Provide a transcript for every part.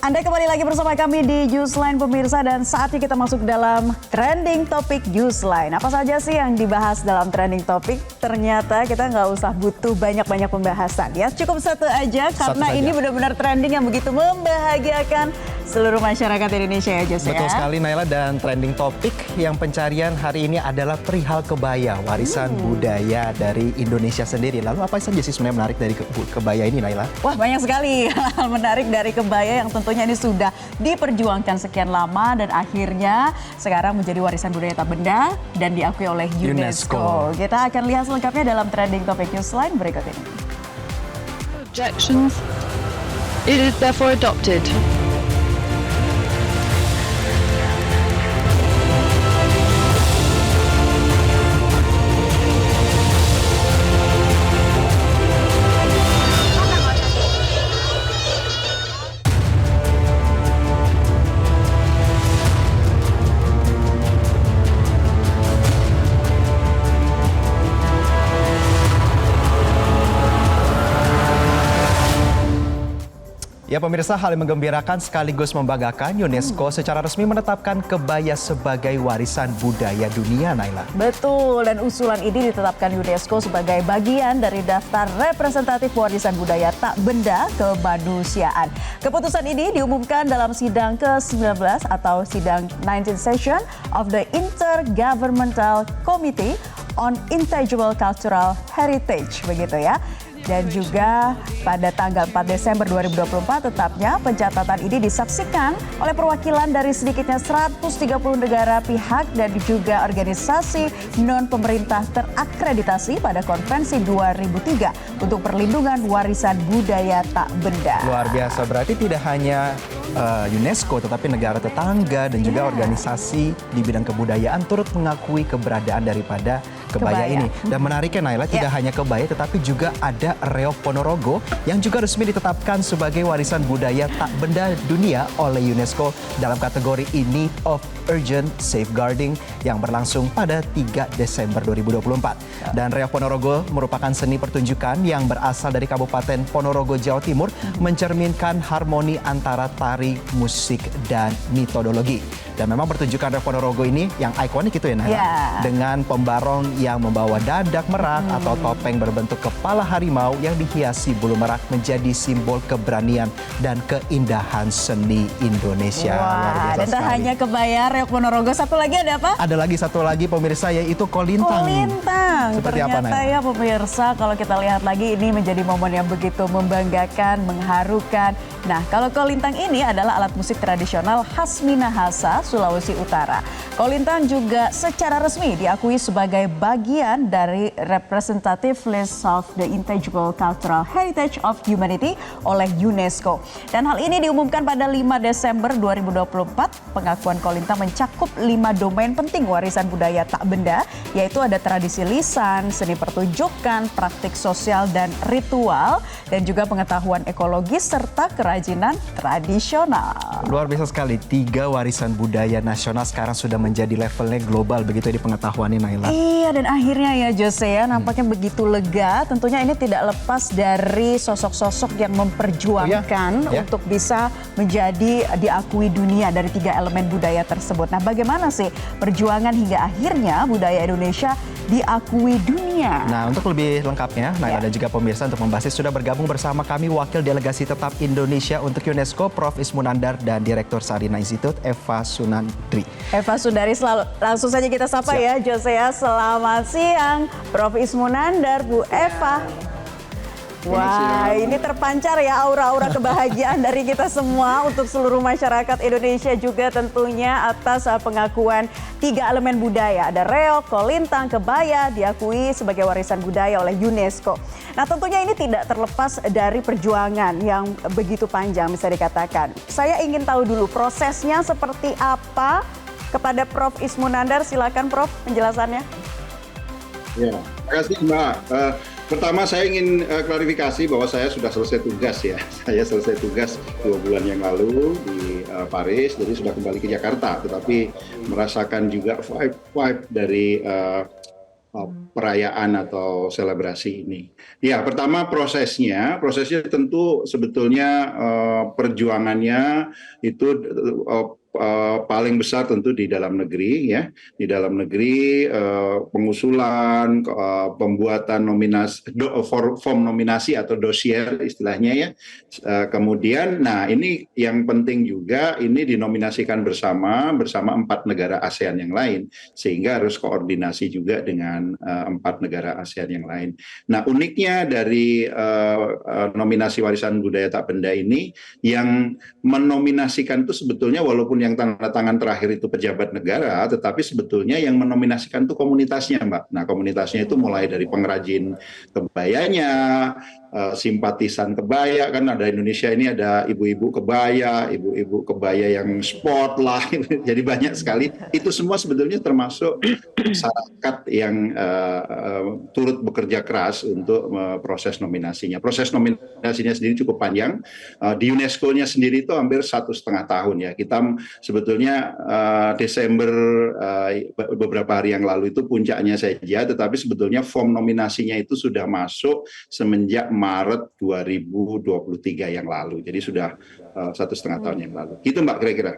Anda kembali lagi bersama kami di Newsline pemirsa dan saatnya kita masuk dalam trending topik Newsline. Apa saja sih yang dibahas dalam trending topik? Ternyata kita nggak usah butuh banyak-banyak pembahasan ya. Cukup satu aja karena ini benar-benar trending yang begitu membahagiakan seluruh masyarakat Indonesia ya Jose. Betul sekali Naila, dan trending topik yang pencarian hari ini adalah perihal kebaya, warisan budaya dari Indonesia sendiri. Lalu apa saja sih sebenarnya menarik dari kebaya ini Naila? Wah, banyak sekali hal menarik dari kebaya yang tentunya ini sudah diperjuangkan sekian lama dan akhirnya sekarang menjadi warisan budaya tak benda dan diakui oleh UNESCO. Kita akan lihat selengkapnya dalam trending topik Newsline berikut ini. Objections. It is therefore adopted. Ya pemirsa, hal yang menggembirakan sekaligus membanggakan, UNESCO secara resmi menetapkan kebaya sebagai warisan budaya dunia, Naila. Betul, dan usulan ini ditetapkan UNESCO sebagai bagian dari daftar representatif warisan budaya tak benda kemanusiaan. Keputusan ini diumumkan dalam sidang ke-19 atau sidang 19th session of the Intergovernmental Committee on Intangible Cultural Heritage, begitu ya. Dan juga pada tanggal 4 Desember 2024 tetapnya pencatatan ini disaksikan oleh perwakilan dari sedikitnya 130 negara pihak dan juga organisasi non-pemerintah terakreditasi pada konvensi 2003 untuk perlindungan warisan budaya tak benda. Luar biasa, berarti tidak hanya UNESCO tetapi negara tetangga dan juga organisasi di bidang kebudayaan turut mengakui keberadaan daripada kebaya ini. Dan menariknya Naila, tidak hanya kebaya tetapi juga ada Reog Ponorogo yang juga resmi ditetapkan sebagai warisan budaya tak benda dunia oleh UNESCO dalam kategori In Need of Urgent Safeguarding yang berlangsung pada 3 Desember 2024. Dan Reog Ponorogo merupakan seni pertunjukan yang berasal dari Kabupaten Ponorogo, Jawa Timur, mencerminkan harmoni antara tari, musik, dan mitologi. Dan memang pertunjukan Reog Ponorogo ini yang ikonik itu ya Naila, dengan pembarong yang membawa dadak merak atau topeng berbentuk kepala harimau yang dihiasi bulu merak menjadi simbol keberanian dan keindahan seni Indonesia. Wah, dan tak hanya kebaya Reog Ponorogo, satu lagi ada apa? Ada lagi satu lagi pemirsa, yaitu kolintang. Kolintang. Seperti ternyata apa, Naya? Ya pemirsa, kalau kita lihat lagi ini menjadi momen yang begitu membanggakan, mengharukan. Nah, kalau kolintang ini adalah alat musik tradisional khas Minahasa, Sulawesi Utara. Kolintang juga secara resmi diakui sebagai bagian dari Representative List of the Intangible Cultural Heritage of Humanity oleh UNESCO. Dan hal ini diumumkan pada 5 Desember 2024. Pengakuan kolintang mencakup 5 domain penting warisan budaya tak benda, yaitu ada tradisi lisan, seni pertunjukan, praktik sosial dan ritual, dan juga pengetahuan ekologis serta kerajinan tradisional. Luar biasa sekali, 3 warisan budaya nasional sekarang sudah menjadi levelnya global begitu di pengetahuannya Naila. Iya, dan akhirnya ya Jose ya, nampaknya begitu lega. Tentunya ini tidak lepas dari sosok-sosok yang memperjuangkan untuk bisa menjadi diakui dunia dari 3 elemen budaya tersebut. Nah, bagaimana sih perjuangan hingga akhirnya budaya Indonesia diakui dunia? Nah, untuk lebih lengkapnya, Naila dan juga pemirsa, untuk membahasnya sudah bergabung bersama kami Wakil Delegasi Tetap Indonesia untuk UNESCO, Prof. Ismunandar, dan Direktur Sarina Institute, Eva Sunandri. Eva Sundari, langsung saja kita sapa ya Jose ya. Selamat siang Prof. Ismunandar, Bu Eva. Wah, ini terpancar ya aura-aura kebahagiaan dari kita semua untuk seluruh masyarakat Indonesia juga tentunya atas pengakuan 3 elemen budaya. Ada reog, kolintang, kebaya diakui sebagai warisan budaya oleh UNESCO. Nah, tentunya ini tidak terlepas dari perjuangan yang begitu panjang bisa dikatakan. Saya ingin tahu dulu prosesnya seperti apa. Kepada Prof. Ismunandar, silakan Prof penjelasannya. Ya, terima kasih Mbak. Pertama saya ingin klarifikasi bahwa saya sudah selesai tugas ya. Saya selesai tugas 2 bulan yang lalu di Paris, jadi sudah kembali ke Jakarta. Tetapi merasakan juga vibe dari perayaan atau selebrasi ini. Ya, pertama prosesnya tentu sebetulnya perjuangannya itu paling besar tentu di dalam negeri ya, di dalam negeri pengusulan, pembuatan nominasi, form nominasi atau dosier istilahnya ya. Kemudian, nah ini yang penting juga ini dinominasikan bersama 4 negara ASEAN yang lain, sehingga harus koordinasi juga dengan 4 negara ASEAN yang lain. Nah uniknya dari nominasi warisan budaya tak benda ini, yang menominasikan itu sebetulnya walaupun yang tanda tangan terakhir itu pejabat negara, tetapi sebetulnya yang menominasikan itu komunitasnya, Mbak. Nah, komunitasnya itu mulai dari pengrajin kebayanya, simpatisan kebaya, kan ada Indonesia ini ada ibu-ibu kebaya yang sport lah, jadi banyak sekali. Itu semua sebetulnya termasuk masyarakat yang turut bekerja keras untuk proses nominasinya. Proses nominasinya sendiri cukup panjang. Di UNESCO-nya sendiri itu hampir 1,5 tahun ya. Kita sebetulnya Desember beberapa hari yang lalu itu puncaknya saja, tetapi sebetulnya form nominasinya itu sudah masuk semenjak Maret 2023 yang lalu. Jadi sudah 1,5 tahun yang lalu. Gitu Mbak kira-kira.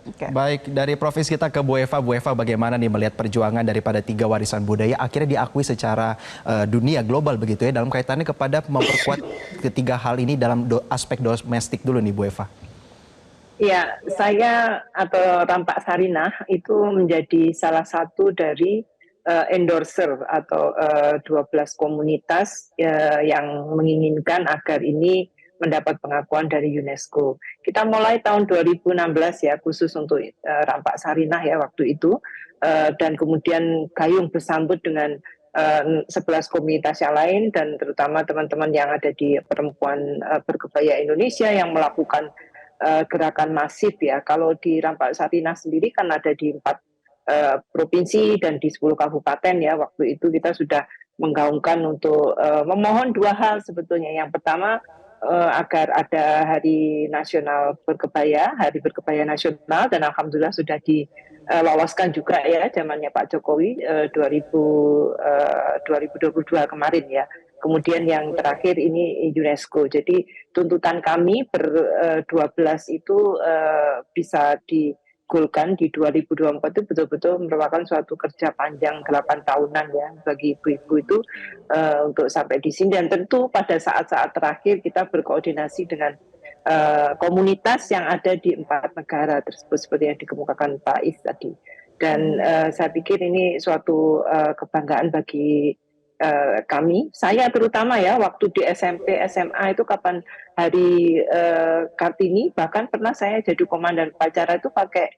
Okay. Baik, dari Provis kita ke Bu Eva. Bu Eva, bagaimana nih melihat perjuangan daripada 3 warisan budaya akhirnya diakui secara dunia global begitu ya, dalam kaitannya kepada memperkuat ketiga hal ini dalam aspek domestik dulu nih Bu Eva. Ya, saya atau Rampak Sarinah itu menjadi salah satu dari endorser atau 12 komunitas yang menginginkan agar ini mendapat pengakuan dari UNESCO. Kita mulai tahun 2016 ya, khusus untuk Rampak Sarinah ya waktu itu, dan kemudian gayung bersambut dengan 11 komunitas yang lain, dan terutama teman-teman yang ada di Perempuan Berkebaya Indonesia yang melakukan gerakan masif ya. Kalau di Rampak Sarinah sendiri kan ada di 4 provinsi dan di 10 kabupaten ya. Waktu itu kita sudah menggaungkan untuk memohon 2 hal sebetulnya. Yang pertama agar ada Hari Nasional Berkebaya, Hari Berkebaya Nasional, dan alhamdulillah sudah diloloskan juga ya zamannya Pak Jokowi 2022 kemarin ya. Kemudian yang terakhir ini UNESCO. Jadi tuntutan kami ber-12 itu bisa digolkan di 2024 itu betul-betul merupakan suatu kerja panjang 8 tahunan ya bagi ibu-ibu itu untuk sampai di sini. Dan tentu pada saat-saat terakhir kita berkoordinasi dengan komunitas yang ada di 4 negara tersebut seperti yang dikemukakan Pak Is tadi. Dan saya pikir ini suatu kebanggaan bagi kami, saya terutama ya, waktu di SMP, SMA itu kapan hari Kartini, bahkan pernah saya jadi komandan upacara itu pakai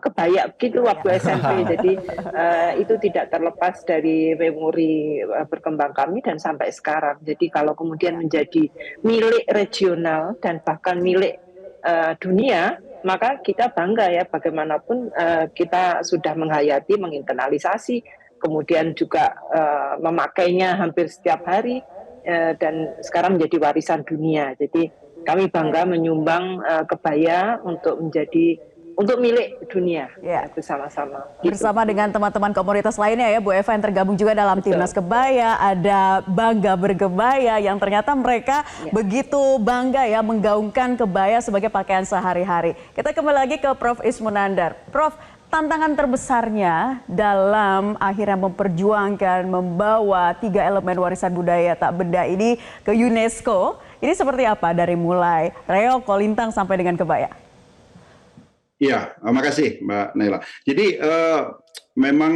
kebaya gitu waktu SMP. Jadi itu tidak terlepas dari memori berkembang kami dan sampai sekarang. Jadi kalau kemudian menjadi milik regional dan bahkan milik dunia, maka kita bangga ya, bagaimanapun kita sudah menghayati, menginternalisasi, kemudian juga memakainya hampir setiap hari, dan sekarang menjadi warisan dunia. Jadi kami bangga menyumbang kebaya untuk milik dunia ya, bersama-sama. Bersama dengan teman-teman komunitas lainnya ya Bu Eva yang tergabung juga dalam Timnas Kebaya, ada Bangga Berkebaya yang ternyata mereka begitu bangga ya menggaungkan kebaya sebagai pakaian sehari-hari. Kita kembali lagi ke Prof. Ismunandar. Prof, tantangan terbesarnya dalam akhirnya memperjuangkan membawa 3 elemen warisan budaya tak benda ini ke UNESCO, ini seperti apa dari mulai reog, kolintang sampai dengan kebaya? Iya, makasih Mbak Naila. Jadi memang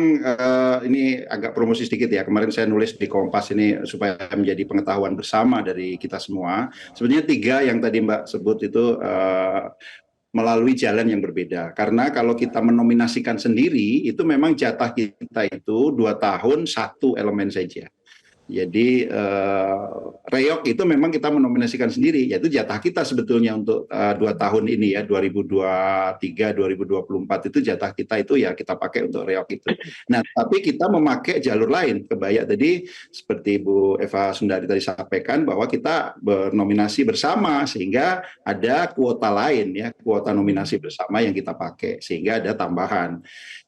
ini agak promosi sedikit ya. Kemarin saya nulis di Kompas ini supaya menjadi pengetahuan bersama dari kita semua. Sebenarnya 3 yang tadi Mbak sebut itu melalui jalan yang berbeda. Karena kalau kita menominasikan sendiri, itu memang jatah kita itu 2 tahun 1 elemen saja. Jadi Reok itu memang kita menominasikan sendiri, yaitu jatah kita sebetulnya untuk 2 tahun ini ya, 2023, 2024 itu jatah kita itu ya kita pakai untuk Reok itu. Nah, tapi kita memakai jalur lain. Kebaya tadi seperti Bu Eva Sundari tadi sampaikan bahwa kita bernominasi bersama sehingga ada kuota lain ya, kuota nominasi bersama yang kita pakai sehingga ada tambahan.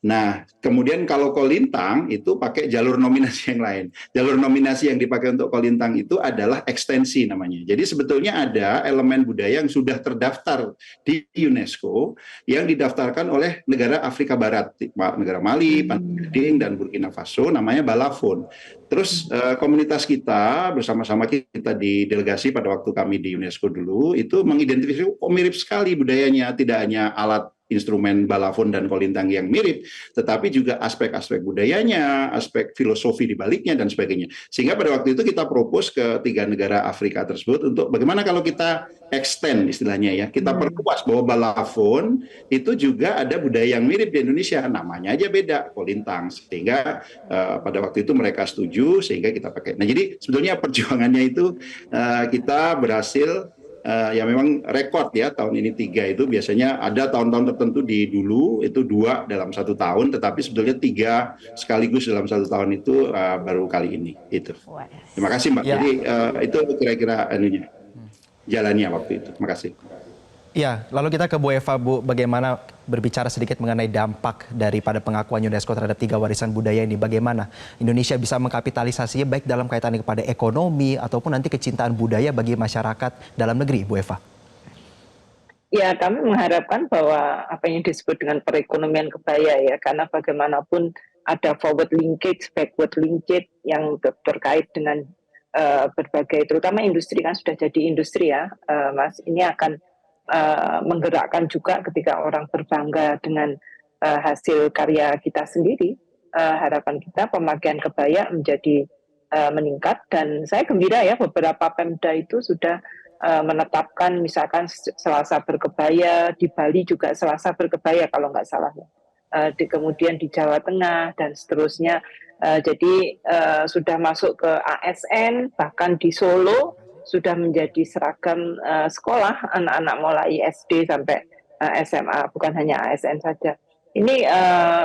Nah, kemudian kalau Kolintang itu pakai jalur nominasi yang lain. Jalur nominasi yang dipakai untuk Kolintang itu adalah ekstensi namanya. Jadi sebetulnya ada elemen budaya yang sudah terdaftar di UNESCO yang didaftarkan oleh negara Afrika Barat, negara Mali, Pantai dan Burkina Faso, namanya balafon. Terus komunitas kita bersama-sama kita di delegasi pada waktu kami di UNESCO dulu itu mengidentifikasi mirip sekali budayanya, tidak hanya alat instrumen balafon dan kolintang yang mirip, tetapi juga aspek-aspek budayanya, aspek filosofi di baliknya dan sebagainya. Sehingga pada waktu itu kita propose ke 3 negara Afrika tersebut untuk bagaimana kalau kita extend istilahnya ya, kita perluas bahwa balafon itu juga ada budaya yang mirip di Indonesia, namanya aja beda, kolintang. Sehingga pada waktu itu mereka setuju sehingga kita pakai. Nah, jadi sebetulnya perjuangannya itu kita berhasil ya memang rekor ya tahun ini 3 itu biasanya ada tahun-tahun tertentu di dulu itu 2 dalam 1 tahun, tetapi sebetulnya 3 sekaligus dalam 1 tahun itu baru kali ini itu. Terima kasih Mbak. Ya. Jadi itu kira-kira jalannya waktu itu. Terima kasih. Ya, lalu kita ke Bu Eva, Bu, bagaimana berbicara sedikit mengenai dampak daripada pengakuan UNESCO terhadap 3 warisan budaya ini, bagaimana Indonesia bisa mengkapitalisasinya baik dalam kaitannya kepada ekonomi ataupun nanti kecintaan budaya bagi masyarakat dalam negeri, Bu Eva? Ya, kami mengharapkan bahwa apa yang disebut dengan perekonomian kebaya ya, karena bagaimanapun ada forward linkage, backward linkage yang terkait dengan berbagai, terutama industri kan sudah jadi industri ya, Mas. Ini akan menggerakkan juga ketika orang berbangga dengan hasil karya kita sendiri. Harapan kita pemakaian kebaya menjadi meningkat, dan saya gembira ya beberapa Pemda itu sudah menetapkan misalkan Selasa berkebaya, di Bali juga Selasa berkebaya kalau nggak salah ya. Kemudian di Jawa Tengah dan seterusnya. Jadi sudah masuk ke ASN, bahkan di Solo sudah menjadi seragam sekolah anak-anak mulai SD sampai SMA, bukan hanya ASN saja. Ini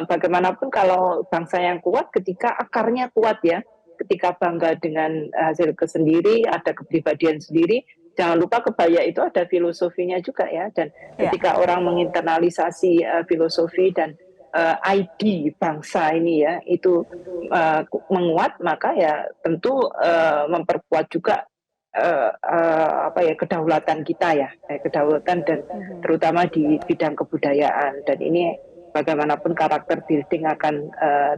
bagaimanapun kalau bangsa yang kuat ketika akarnya kuat ya, ketika bangga dengan hasil kesendiri, ada kepribadian sendiri, jangan lupa kebaya itu ada filosofinya juga ya, dan ketika orang menginternalisasi filosofi dan ID bangsa ini ya, itu menguat, maka ya tentu memperkuat juga kedaulatan kita ya, kedaulatan dan terutama di bidang kebudayaan. Dan ini bagaimanapun karakter building akan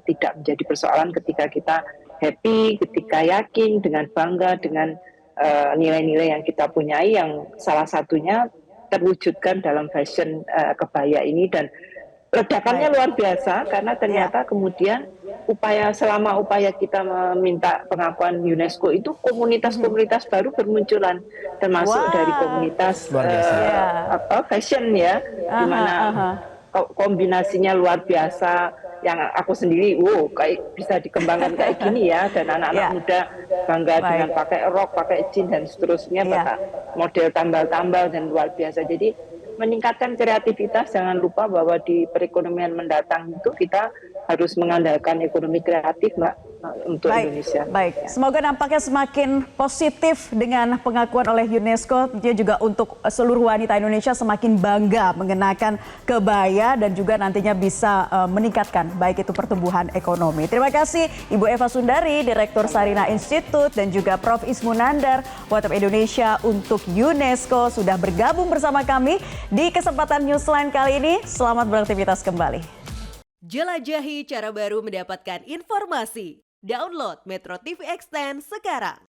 tidak menjadi persoalan ketika kita happy, ketika yakin dengan bangga dengan nilai-nilai yang kita punyai, yang salah satunya terwujudkan dalam fashion kebaya ini. Dan ledakannya luar biasa karena ternyata kemudian selama upaya kita meminta pengakuan UNESCO itu komunitas-komunitas baru bermunculan, termasuk dari komunitas fashion ya, di mana kombinasinya luar biasa, yang aku sendiri kayak bisa dikembangkan kayak gini ya, dan anak-anak muda bangga dengan pakai rok, pakai jeans dan seterusnya, pakai model tambal-tambal dan luar biasa. Jadi meningkatkan kreativitas, jangan lupa bahwa di perekonomian mendatang itu kita harus mengandalkan ekonomi kreatif, Mbak, untuk Indonesia. Baik, semoga dampaknya semakin positif dengan pengakuan oleh UNESCO, dia juga untuk seluruh wanita Indonesia semakin bangga mengenakan kebaya dan juga nantinya bisa meningkatkan baik itu pertumbuhan ekonomi. Terima kasih Ibu Eva Sundari, Direktur Sarina Institute, dan juga Prof. Ismunandar, WTF Indonesia untuk UNESCO sudah bergabung bersama kami di kesempatan Newsline kali ini. Selamat beraktivitas kembali. Jelajahi cara baru mendapatkan informasi. Download Metro TV Extend sekarang.